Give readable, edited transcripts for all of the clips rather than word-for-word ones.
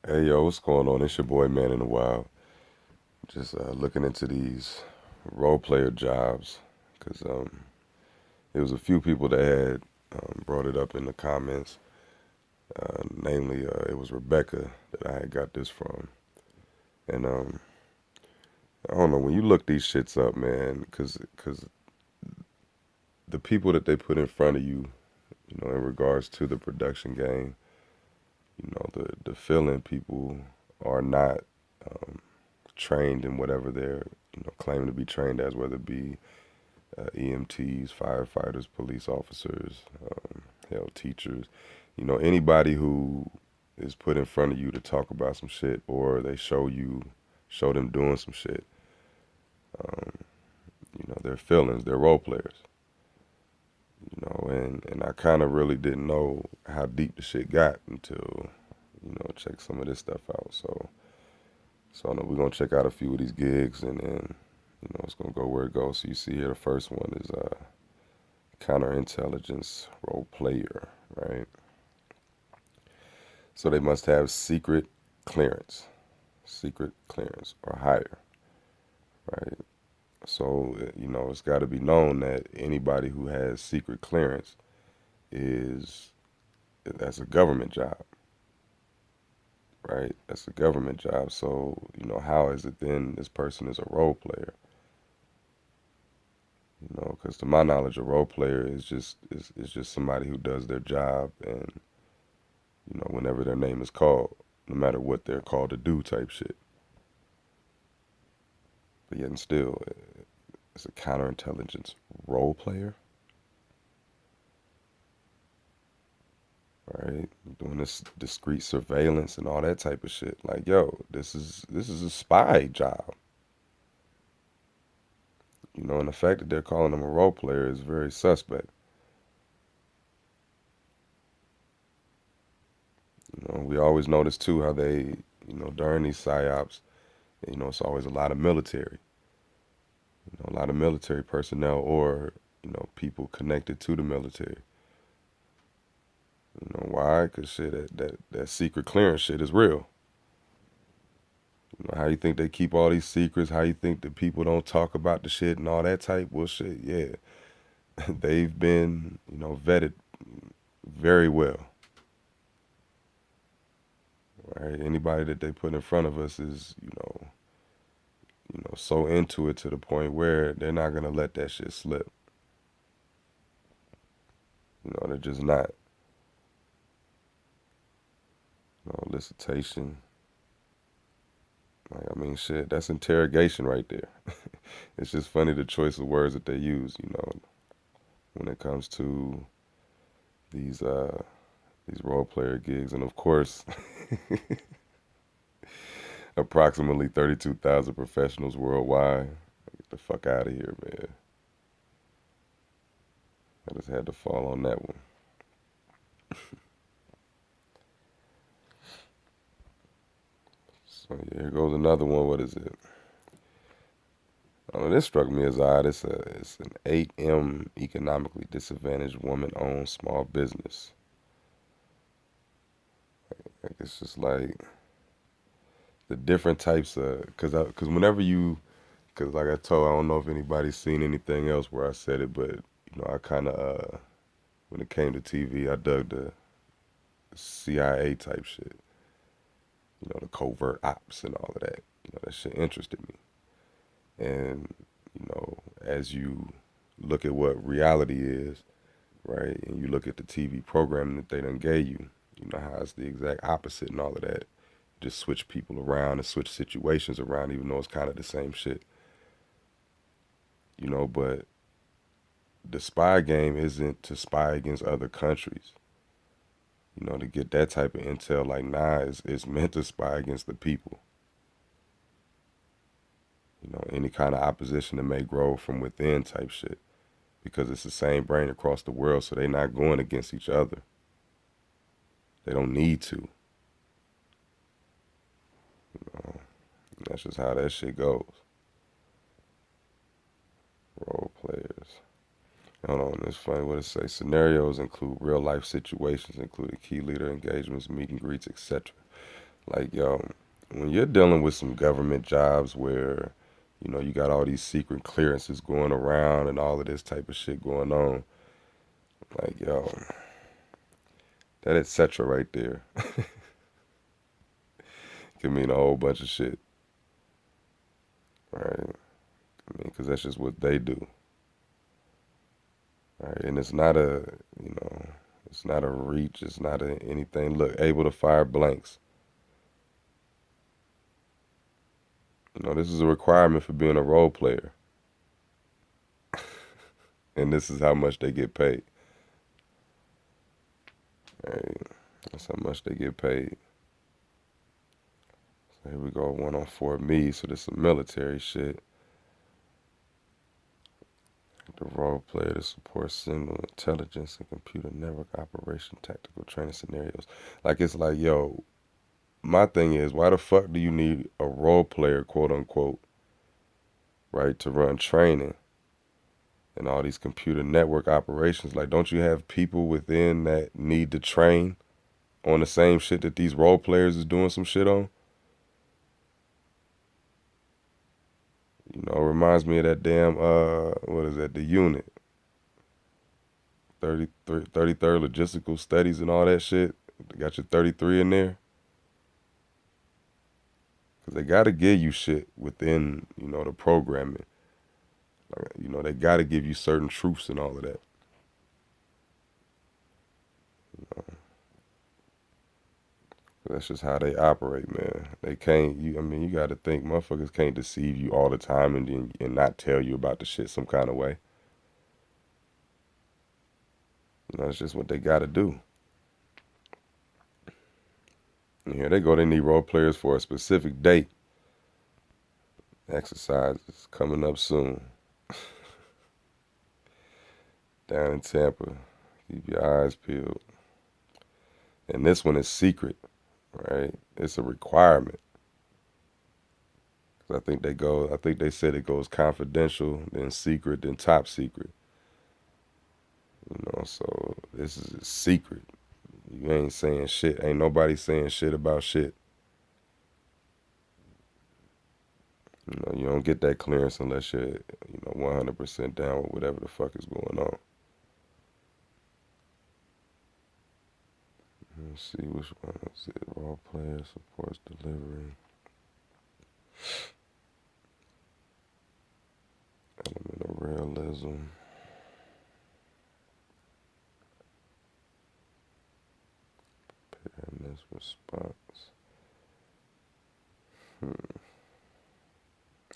Hey yo, what's going on? It's your boy Man in the Wild. Just looking into these role player jobs because there was a few people that had brought it up in the comments. Namely, it was Rebecca that I had got this from, and I don't know when you look these shits up, man, because the people that they put in front of you, in regards to the production game, the fill-in people are not trained in whatever they're claiming to be trained as, whether it be EMTs, firefighters, police officers, hell, teachers. Anybody who is put in front of you to talk about some shit, or they show them doing some shit. Um, they're villains, they're role players. And I kind of really didn't know how deep the shit got until check some of this stuff out. So I know we're gonna check out a few of these gigs, and then it's gonna go where it goes. So you see here, the first one is counterintelligence role player, right? So they must have secret clearance or higher, right? So it's got to be known that anybody who has secret clearance is that's a government job, right? That's a government job. So how is it then this person is a role player? Because to my knowledge, a role player is just somebody who does their job, and whenever their name is called, no matter what they're called to do, type shit. But yet and still, it's a counterintelligence role player, right? Doing this discreet surveillance and all that type of shit. Like, yo, this is a spy job. And the fact that they're calling them a role player is very suspect. We always notice too how they, during these psyops, it's always a lot of military, a lot of military personnel or, people connected to the military. Why? Because shit, that secret clearance shit is real. How you think they keep all these secrets? How you think that people don't talk about the shit and all that type? Well, shit, yeah, they've been, vetted very well. Right? Anybody that they put in front of us is, so into it to the point where they're not gonna let that shit slip. They're just not. Elicitation. Like, I mean, shit, that's interrogation right there. It's just funny the choice of words that they use, when it comes to these uh these role player gigs, and of course, approximately 32,000 professionals worldwide. Get the fuck out of here, man. I just had to fall on that one. So yeah, here goes another one. What is it? This struck me as odd. It's an 8M economically disadvantaged woman-owned small business. Like, it's just like the different types of because whenever you because like I told, I don't know if anybody's seen anything else where I said it, but I kind of when it came to TV, I dug the CIA type shit. The covert ops and all of that. That shit interested me. And as you look at what reality is, right, and you look at the TV programming that they done gave you, how it's the exact opposite and all of that. Just switch people around and switch situations around, even though it's kind of the same shit. But the spy game isn't to spy against other countries. To get that type of intel, like, nah, it's meant to spy against the people. Any kind of opposition that may grow from within type shit. Because it's the same brain across the world, so they're not going against each other. They don't need to. That's just how that shit goes. Role players. Hold on, it's funny what it say. Scenarios include real life situations, including key leader engagements, meet and greets, etc. Like, yo, when you're dealing with some government jobs where, you got all these secret clearances going around and all of this type of shit going on, like, yo, that etc. right there can mean a whole bunch of shit, right? I mean, because that's just what they do, right? And it's not you know, it's not a reach, it's not anything. Look, able to fire blanks. This is a requirement for being a role player, and this is how much they get paid. Right? That's how much they get paid. So here we go, 104 me. So this is some military shit. The role player to support signal intelligence and computer network operation tactical training scenarios. Like it's like, yo, my thing is, why the fuck do you need a role player, quote unquote, right, to run training and all these computer network operations? Like, don't you have people within that need to train on the same shit that these role players is doing some shit on? It reminds me of that damn, what is that, the unit. 33rd logistical studies and all that shit. Got your 33 in there. Because they got to give you shit within, the programming. Like, they got to give you certain truths and all of that. That's just how they operate, man. They can't, you got to think motherfuckers can't deceive you all the time and not tell you about the shit some kind of way. It's just what they got to do. And here they go. They need role players for a specific date. Exercise is coming up soon. Down in Tampa. Keep your eyes peeled. And this one is secret, right? It's a requirement. I think they said it goes confidential, then secret, then top secret. So this is a secret. You ain't saying shit. Ain't nobody saying shit about shit. You don't get that clearance unless you're, 100% down with whatever the fuck is going on. Let's see which one is it. Raw player supports delivery. Element of realism. Preparedness response.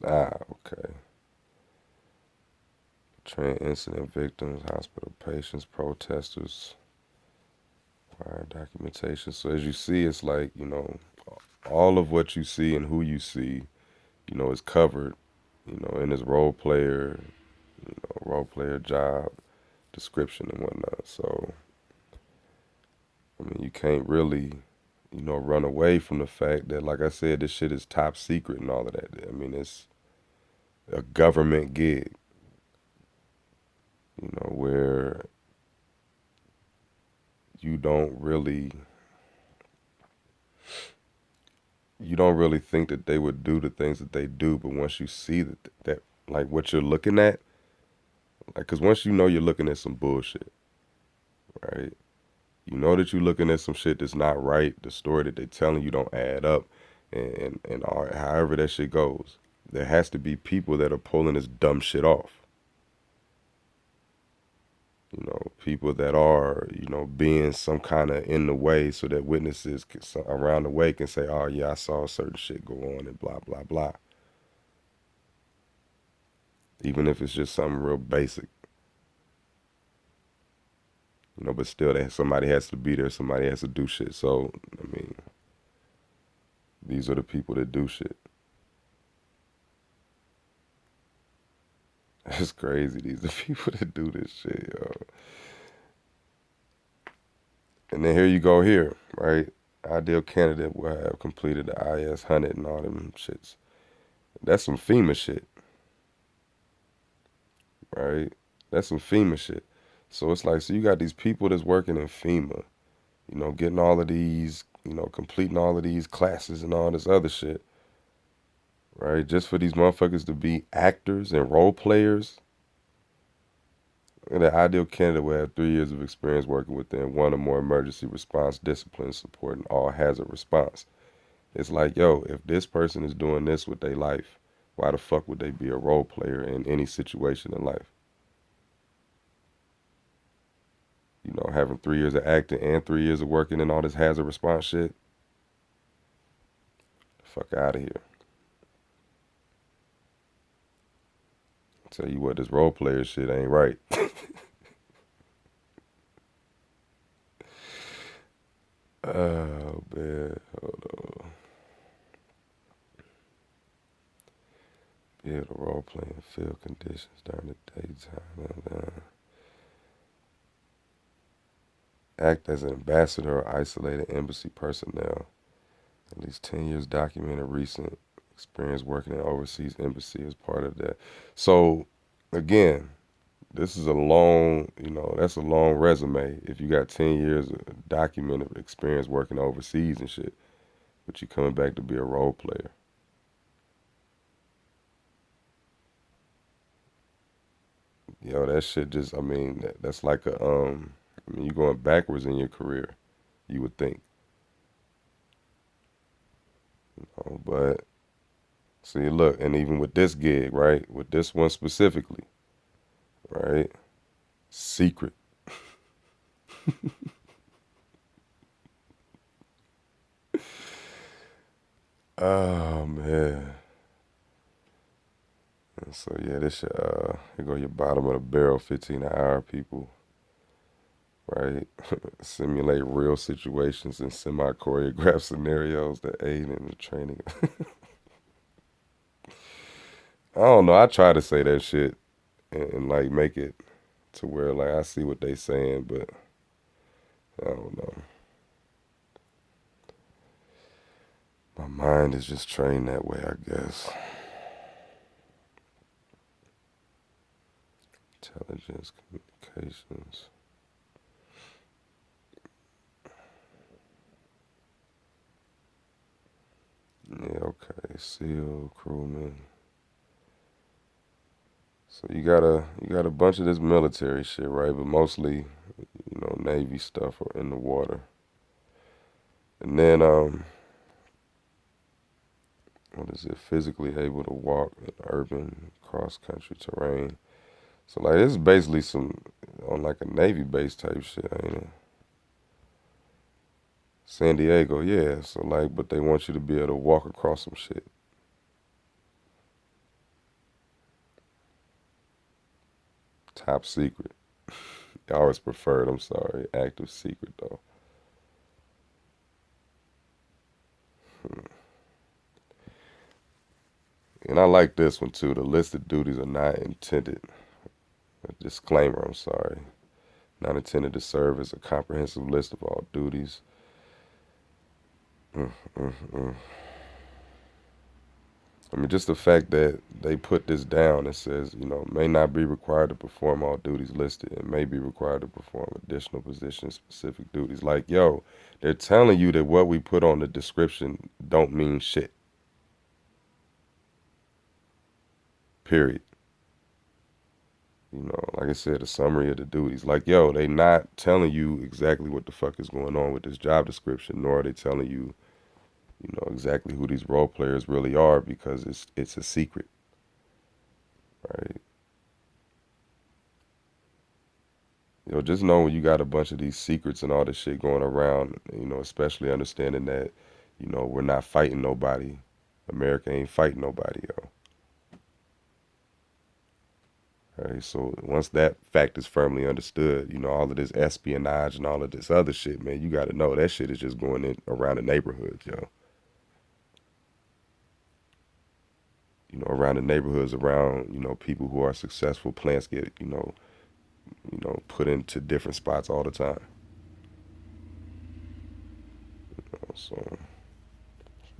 Okay. Train incident victims, hospital patients, protesters, prior documentation. So as you see, it's like, all of what you see and who you see, is covered, in this role player job description and whatnot. So, you can't really, run away from the fact that, like I said, this shit is top secret and all of that. It's a government gig, where you don't really think that they would do the things that they do, but once you see that like what you're looking at, like, because once you're looking at some bullshit, right? You know that you're looking at some shit that's not right. The story that they're telling you don't add up, and all, however that shit goes, there has to be people that are pulling this dumb shit off. People that are, being some kind of in the way so that witnesses around the way can say, oh, yeah, I saw certain shit go on and blah, blah, blah. Even if it's just something real basic. But still, somebody has to be there. Somebody has to do shit. So, these are the people that do shit. That's crazy. These are the people that do this shit, yo. And then here you go here, right? Ideal candidate will have completed the IS-100 and all them shits. That's some FEMA shit, right? That's some FEMA shit. So it's like, so you got these people that's working in FEMA, getting all of these completing all of these classes and all this other shit, right? Just for these motherfuckers to be actors and role players. And the ideal candidate will have 3 years of experience working within one or more emergency response disciplines supporting all hazard response. It's like, yo, if this person is doing this with their life, why the fuck would they be a role player in any situation in life? Having 3 years of acting and 3 years of working in all this hazard response shit. Fuck out of here. Tell you what, this role player shit ain't right. Oh man, hold on. Build a role playing field conditions during the daytime. Act as an ambassador or isolated embassy personnel. At least 10 years documented recent experience working in overseas embassy as part of that. So, again, this is a long, that's a long resume if you got 10 years of documented experience working overseas and shit, but you coming back to be a role player. That shit just, that's like you going backwards in your career, you would think. But see, look, and even with this gig, right, with this one specifically, right, secret. Oh man. And so yeah, this here go your bottom of the barrel 15 an hour people, right? Simulate real situations and semi choreographed scenarios that aid in the training. I don't know. I try to say that shit and like make it to where like I see what they saying, but I don't know. My mind is just trained that way, I guess. Intelligence, communications. Yeah, okay. SEAL, crewman. So you got a bunch of this military shit, right? But mostly, Navy stuff or in the water. And then what is it? Physically able to walk in urban cross country terrain. So like this is basically some on like a Navy base type shit, ain't it? San Diego, yeah. So like, but they want you to be able to walk across some shit. Top secret. I always preferred, I'm sorry, active secret though. And I like this one too. The listed duties are not intended. A disclaimer, I'm sorry. Not intended to serve as a comprehensive list of all duties. Mm, mm, mm. Just the fact that they put this down, it says, may not be required to perform all duties listed and may be required to perform additional position-specific duties. Like, yo, they're telling you that what we put on the description don't mean shit. Period. Like I said, a summary of the duties. Like, yo, they not telling you exactly what the fuck is going on with this job description, nor are they telling you, exactly who these role players really are because it's a secret, right? Just know when you got a bunch of these secrets and all this shit going around, especially understanding that, we're not fighting nobody. America ain't fighting nobody, yo. Right? So once that fact is firmly understood, all of this espionage and all of this other shit, man, you got to know that shit is just going in around the neighborhoods, yo. Around the neighborhoods, around, people who are successful, plants get, put into different spots all the time. So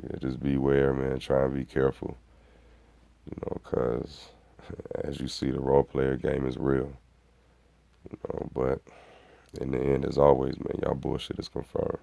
yeah, just beware, man. Try and be careful, cause as you see, the role player game is real, But in the end, as always, man, y'all bullshit is confirmed.